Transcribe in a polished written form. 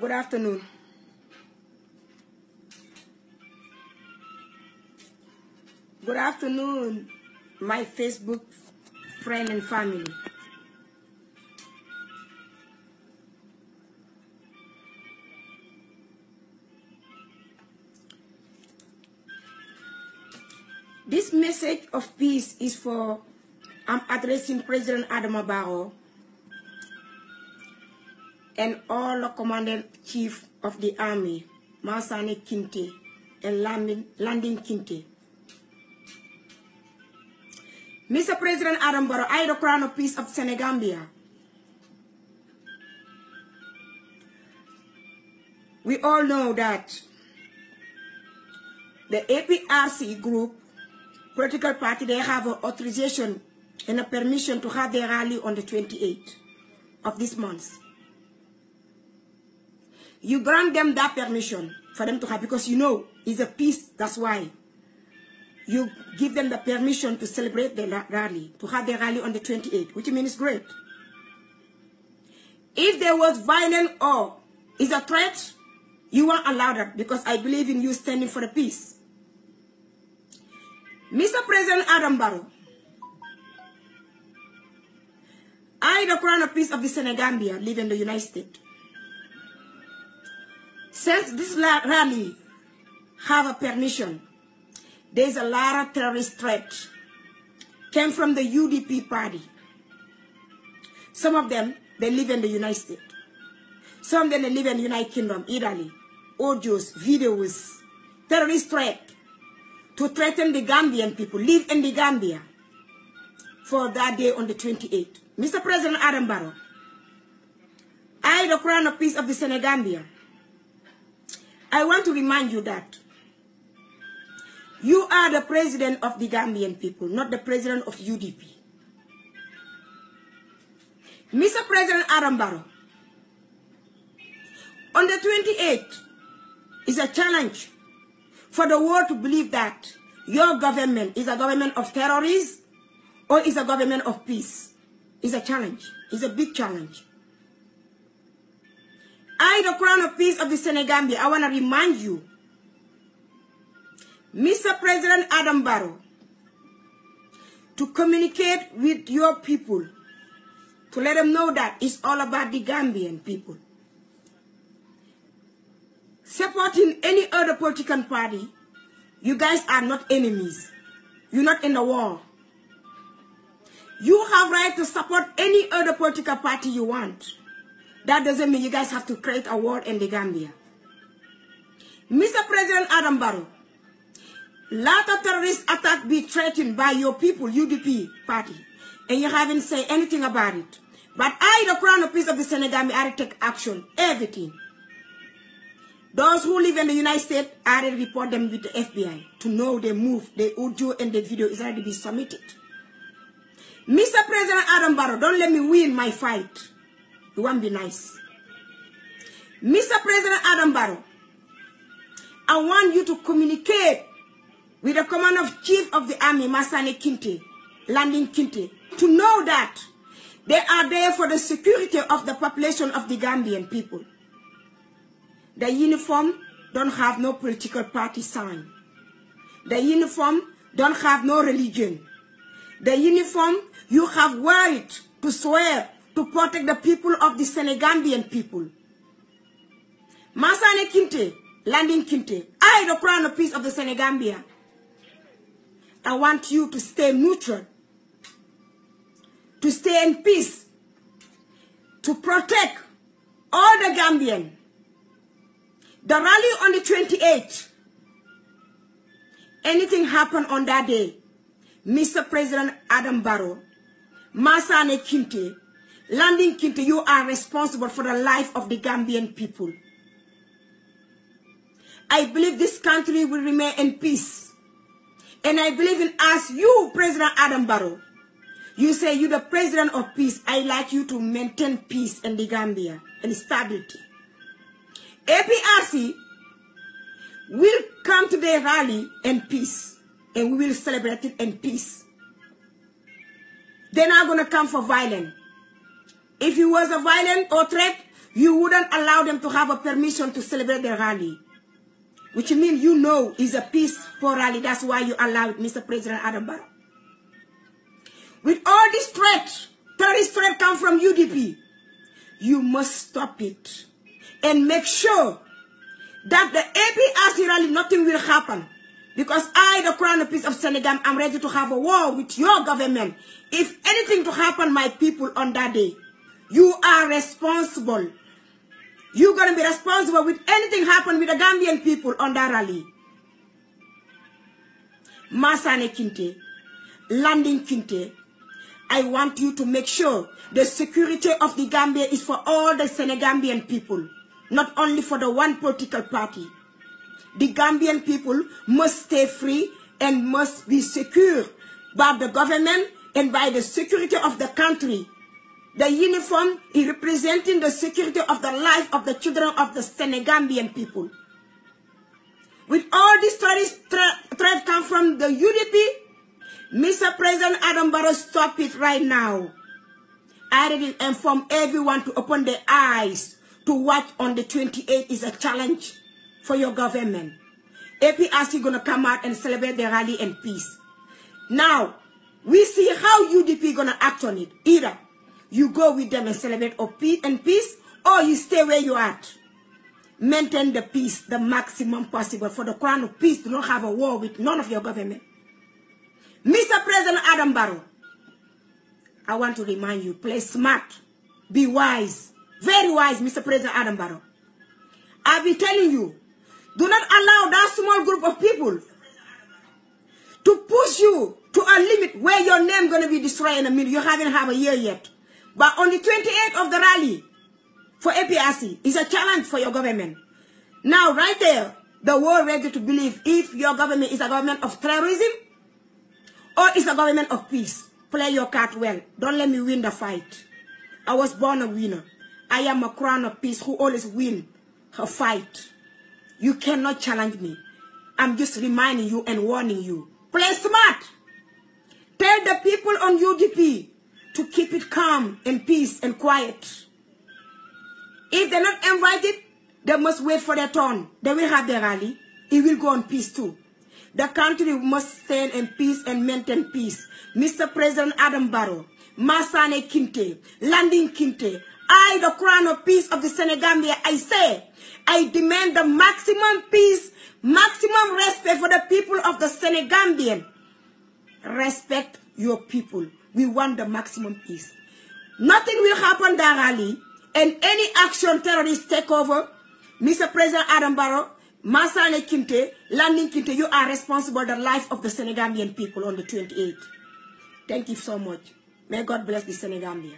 Good afternoon. Good afternoon, my Facebook friend and family. This message of peace is for, I'm addressing President Adama Barrow and all the Commander-in-Chief of the Army, Masane Kinte and Landing Kinte. Mr. President Adama Barrow, I, the Crown of Peace of Senegambia. We all know that the APRC group, political party, they have an authorization and a permission to have their rally on the 28th of this month. You grant them that permission for them to have, because you know it's a peace, that's why. You give them the permission to celebrate the rally, to have their rally on the 28th, which means great. If there was violence or is a threat, you won't allow that, because I believe in you standing for the peace. Mr. President Adama Barrow, I, the Crown of Peace of the Senegambia, live in the United States. Since this rally have a permission, there's a lot of terrorist threat came from the UDP party. Some of them, they live in the United States. Some of them, they live in the United Kingdom, Italy. Audios, videos, terrorist threat to threaten the Gambian people, live in the Gambia for that day on the 28th. Mr. President Adama Barrow, I, the Crown of Peace of the Senegambia, I want to remind you that you are the president of the Gambian people, not the president of UDP. Mr. President Adama Barrow, on the 28th is a challenge for the world to believe that your government is a government of terrorists or is a government of peace. It's a challenge. It's a big challenge. I, the Crown of Peace of the Senegambia, I want to remind you, Mr. President Adama Barrow, to communicate with your people, to let them know that it's all about the Gambian people. Supporting any other political party, you guys are not enemies. You're not in the war. You have right to support any other political party you want. That doesn't mean you guys have to create a war in the Gambia. Mr. President Adama Barrow, lot of terrorist attacks be threatened by your people, UDP party, and you haven't said anything about it. But I, the Crown of Peace of the Senegambia, I take action, everything. Those who live in the United States, I report them with the FBI to know they move, the audio and the video is already been submitted. Mr. President Adama Barrow, don't let me win my fight. It won't be nice. Mr. President Adama Barrow, I want you to communicate with the Commander-in-Chief of the Army, Masane Kinte, Landing Kinte, to know that they are there for the security of the population of the Gambian people. The uniform don't have no political party sign. The uniform don't have no religion. The uniform, you have wear it to swear to protect the people of the Senegambian people. Masane Kinte, Landing Kinte, I, the Crown of Peace of the Senegambia, I want you to stay neutral, to stay in peace, to protect all the Gambian. The rally on the 28th, anything happen on that day, Mr. President Adama Barrow, Masane Kinte, Landing Kinte, you are responsible for the life of the Gambian people. I believe this country will remain in peace. And I believe in us, you, President Adama Barrow. You say you're the president of peace. I like you to maintain peace in the Gambia and stability. APRC will come to the rally in peace. And we will celebrate it in peace. They're not going to come for violence. If it was a violent or threat, you wouldn't allow them to have a permission to celebrate their rally. Which means you know it's a peaceful rally. That's why you allow it, Mr. President Adama Barrow. With all this threat, terrorist threat come from UDP, you must stop it. And make sure that the APRC rally, nothing will happen. Because I, the Crown Prince of Senegal, am ready to have a war with your government. If anything to happen, my people, on that day, you are responsible. You're going to be responsible with anything happen with the Gambian people on that rally. Masane Kinte, Landing Kinte, I want you to make sure the security of the Gambia is for all the Senegambian people, not only for the one political party. The Gambian people must stay free and must be secure by the government and by the security of the country. The uniform is representing the security of the life of the children of the Senegambian people. With all this threat come from the UDP, Mr. President Adama Barrow, stop it right now. I already informed everyone to open their eyes to watch on the 28th is a challenge for your government. APRC going to come out and celebrate the rally in peace. Now, we see how UDP going to act on it. Either you go with them and celebrate in peace, or you stay where you are. Maintain the peace, the maximum possible. For the Crown of Peace, do not have a war with none of your government. Mr. President Adama Barrow, I want to remind you, play smart, be wise, very wise, Mr. President Adama Barrow. I'll be telling you, do not allow that small group of people to push you to a limit where your name going to be destroyed in a minute. You haven't had a year yet. But on the 28th of the rally for APRC is a challenge for your government. Now, right there, the world ready to believe if your government is a government of terrorism or is a government of peace. Play your card well. Don't let me win the fight. I was born a winner. I am a Crown of Peace who always win her fight. You cannot challenge me. I'm just reminding you and warning you. Play smart. Tell the people on UDP to keep it calm and peace and quiet. If they're not invited, they must wait for their turn. They will have their rally. It will go on peace too. The country must stand in peace and maintain peace. Mr. President Adama Barrow, Masane Kinte, Landing Kinte, I, the Crown of Peace of the Senegambia, I say, I demand the maximum peace, maximum respect for the people of the Senegambian. Respect your people. We want the maximum peace. Nothing will happen that rally, and any action terrorists take over, Mr. President Adama Barrow, Masane Kinte, Landing Kinte, you are responsible for the life of the Senegambian people on the 28th. Thank you so much. May God bless the Senegambia.